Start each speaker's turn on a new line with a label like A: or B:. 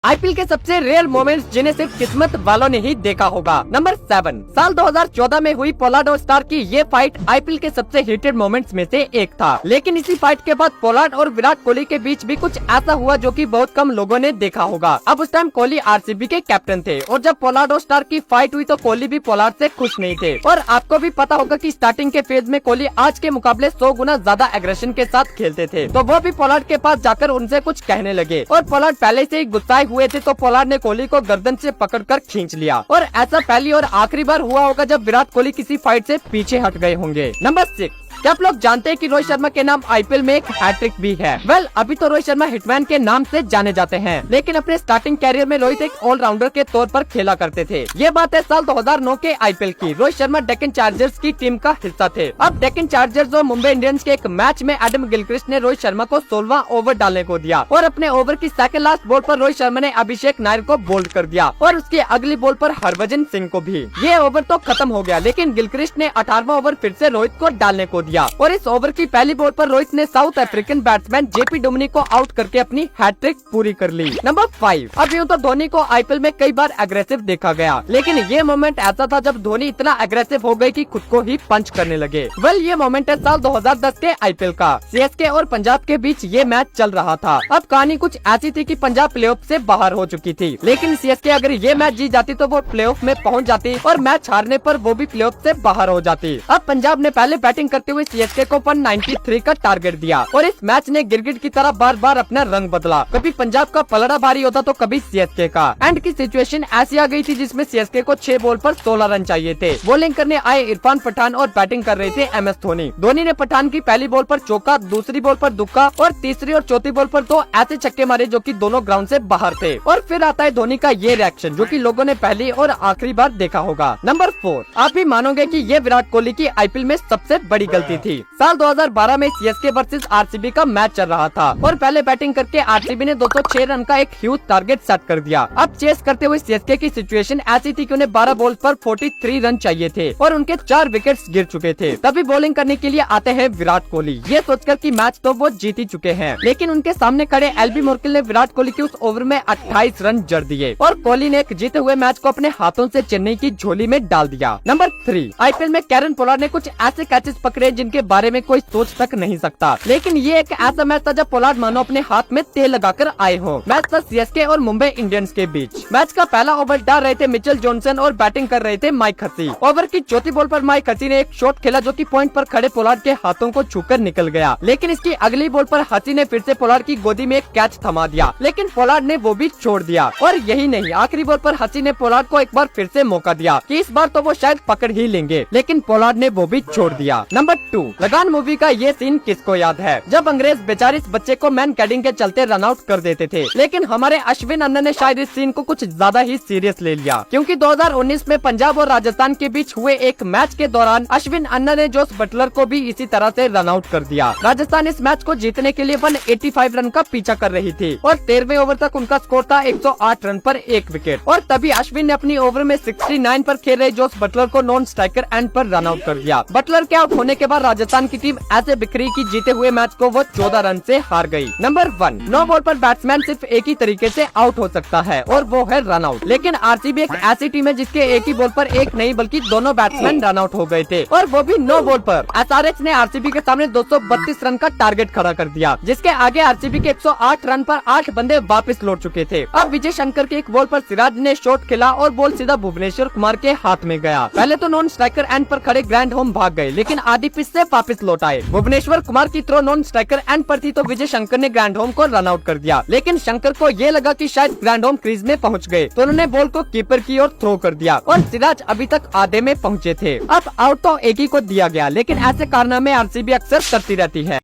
A: IPL के सबसे rare moments जिन्हें सिर्फ किस्मत वालों ने ही देखा होगा। नंबर 7, साल 2014 में हुई पोलार्ड और स्टार की ये फाइट आईपीएल के सबसे हिटेड मोमेंट्स में से एक था। लेकिन इसी फाइट के बाद पोलार्ड और विराट कोहली के बीच भी कुछ ऐसा हुआ जो कि बहुत कम लोगों ने देखा होगा। अब उस टाइम कोहली आरसीबी के कैप्टन थे और जब पोलार्ड और स्टार की फाइट हुई तो कोहली भी पोलार्ड से खुश नहीं थे। और आपको भी पता होगा कि स्टार्टिंग के फेज में कोहली आज के मुकाबले 100 गुना ज्यादा एग्रेशन के साथ खेलते थे, तो वो भी पोलार्ड के पास जाकर उनसे कुछ कहने लगे और पोलार्ड पहले से ही गुस्साए हुए थे, तो पोलार्ड ने कोहली को गर्दन से पकड़कर खींच लिया। और ऐसा पहली और आखिरी बार हुआ होगा जब विराट कोहली किसी फाइट से पीछे हट गए होंगे। नंबर 6, क्या आप लोग जानते हैं कि रोहित शर्मा के नाम आईपीएल में एक हैट्रिक भी है? वेल, अभी तो रोहित शर्मा हिटमैन के नाम से जाने जाते हैं, लेकिन अपने स्टार्टिंग कैरियर में रोहित एक ऑलराउंडर के तौर पर खेला करते थे। ये बात है साल 2009 के आईपीएल की। रोहित शर्मा डेक्कन चार्जर्स की टीम का हिस्सा थे। अब डेक्कन चार्जर्स और मुंबई इंडियंस के एक मैच में एडम गिलक्रिस्ट ने रोहित शर्मा को 16वां ओवर डालने को दिया और अपने ओवर की सेकंड लास्ट बॉल पर रोहित शर्मा ने अभिषेक नायर को बोल्ड कर दिया और उसकी अगली बॉल पर हरभजन सिंह को भी। ये ओवर तो खत्म हो गया, लेकिन गिलक्रिस्ट ने 18वां ओवर फिर से रोहित को डालने को दिया और इस ओवर की पहली बॉल पर रोहित ने साउथ अफ्रीकन बैट्समैन जेपी डुमनी को आउट करके अपनी हैट्रिक पूरी कर ली। नंबर 5, अब यूँ तो धोनी को आईपीएल में कई बार एग्रेसिव देखा गया, लेकिन ये मोमेंट ऐसा था जब धोनी इतना एग्रेसिव हो गए कि खुद को ही पंच करने लगे। वेल, ये मोमेंट है साल 2010 के आईपीएल का। सीएसके और पंजाब के बीच ये मैच चल रहा था। अब कहानी कुछ ऐसी थी कि पंजाब प्लेऑफ से बाहर हो चुकी थी, लेकिन सीएसके अगर ये मैच जीत जाती तो वो प्लेऑफ में पहुंच जाती और मैच हारने पर वो भी प्लेऑफ से बाहर हो जाती। अब पंजाब ने पहले बैटिंग करते हुए सीएसके को 193 का टारगेट दिया और इस मैच ने गिरगिट की तरह बार बार अपना रंग बदला। कभी पंजाब का पलड़ा भारी होता तो कभी सीएसके का। एंड की सिचुएशन ऐसी आ गई थी जिसमें सीएसके को 6 बॉल पर 16 रन चाहिए थे। बॉलिंग करने आए इरफान पठान और बैटिंग कर रहे थे एमएस धोनी। धोनी ने पठान की पहली बॉल पर चौका, दूसरी बॉल पर दुक्का और तीसरी और चौथी बॉल पर 2 ऐसे छक्के मारे जो कि दोनों ग्राउंड से बाहर थे। और फिर आता है धोनी का ये रिएक्शन जो कि लोगों ने पहली और आखिरी बार देखा होगा। नंबर 4, आप भी मानोगे कि ये विराट कोहली की आईपीएल में सबसे बड़ी गलती थी। साल 2012 में सीएसके वर्सेस आरसीबी का मैच चल रहा था और पहले बैटिंग करके आरसीबी ने 206 रन का एक ह्यूज टारगेट सेट कर दिया। अब चेस करते हुए सीएसके की सिचुएशन ऐसी थी कि उन्हें 12 बॉल पर 43 रन चाहिए थे और उनके 4 विकेट्स गिर चुके थे। तभी बॉलिंग करने के लिए आते हैं विराट कोहली, ये सोचकर कि मैच तो वो जीत ही चुके हैं, लेकिन उनके सामने खड़े एलबी मोर्किल ने विराट कोहली के उस ओवर में 28 रन जड़ दिए और कोहली ने एक जीते हुए मैच को अपने हाथों से चेन्नई की झोली में डाल दिया। नंबर 3, आईपीएल में कैरन पोलार्ड ने कुछ ऐसे कैचेस पकड़े जिनके बारे में कोई सोच तक नहीं सकता, लेकिन ये एक ऐसा मैच था जब पोलार्ड मानो अपने हाथ में तेल लगाकर आए हो। मैच था सीएसके और मुंबई इंडियंस के बीच। मैच का पहला ओवर डाल रहे थे मिचेल जॉनसन और बैटिंग कर रहे थे माइक हसी। ओवर की चौथी बॉल पर माइक हसी ने एक शॉट खेला जो कि पॉइंट पर खड़े पोलार्ड के हाथों को छूकर निकल गया, लेकिन इसकी अगली बॉल पर हसी ने फिर से पोलार्ड की गोदी में एक कैच थमा दिया, लेकिन पोलार्ड ने वो भी छोड़ दिया। और यही नहीं, आखिरी बॉल पर हसी ने पोलार्ड को एक बार फिर से मौका दिया कि इस बार तो वो शायद पकड़ ही लेंगे, लेकिन पोलार्ड ने वो भी छोड़ दिया। नंबर 2, लगान मूवी का ये सीन किसको याद है जब अंग्रेज बेचारे इस बच्चे को मैन कैडिंग के चलते रन आउट कर देते थे, लेकिन हमारे अश्विन अन्ना ने शायद इस सीन को कुछ ज्यादा ही सीरियस ले लिया, क्योंकि 2019 में पंजाब और राजस्थान के बीच हुए एक मैच के दौरान अश्विन अन्ना ने जोस बटलर को भी इसी तरह से रन आउट कर दिया। राजस्थान इस मैच को जीतने के लिए 185 रन का पीछा कर रही थी और 13वें ओवर तक उनका स्कोर था 108 रन पर 1 विकेट और तभी अश्विन ने अपनी ओवर में 69 पर खेल रहे जोस बटलर को नॉन स्ट्राइकर एंड पर रन आउट कर दिया। बटलर के आउट होने के बाद राजस्थान की टीम ऐसे बिखरी कि जीते हुए मैच को वो 14 रन से हार गई। नंबर 1, 9 बॉल पर बैट्समैन सिर्फ एक ही तरीके से आउट हो सकता है और वो है रन आउट, लेकिन आरसीबी एक ऐसी टीम है जिसके एक ही बॉल पर एक नहीं बल्कि दोनों बैट्समैन रन आउट हो गए थे और वो भी 9 बॉल पर। एसआरएच ने आरसीबी के सामने 232 रन का टारगेट खड़ा कर दिया, जिसके आगे आरसीबी के 108 रन पर 8 बंदे वापस लौट चुके थे। अब विजय शंकर के एक बॉल पर सिराज ने शॉट खेला और बॉल सीधा भुवनेश्वर कुमार के हाथ में गया। पहले तो नॉन स्ट्राइकर एंड पर खड़े ग्रैंड होम भाग गए, लेकिन आधी पिच से वापस लौट आए। भुवनेश्वर कुमार की थ्रो नॉन स्ट्राइकर एंड पर थी तो विजय शंकर ने ग्रैंड होम को रन आउट कर दिया, लेकिन शंकर को ये लगा कि शायद ग्रैंड होम क्रीज में पहुंच गए, तो उन्होंने बॉल को कीपर की ओर थ्रो कर दिया और सिराज अभी तक आधे में पहुंचे थे। अब आउट तो एक ही को दिया गया, लेकिन ऐसे कारनामे आरसीबी अक्सर करती रहती है।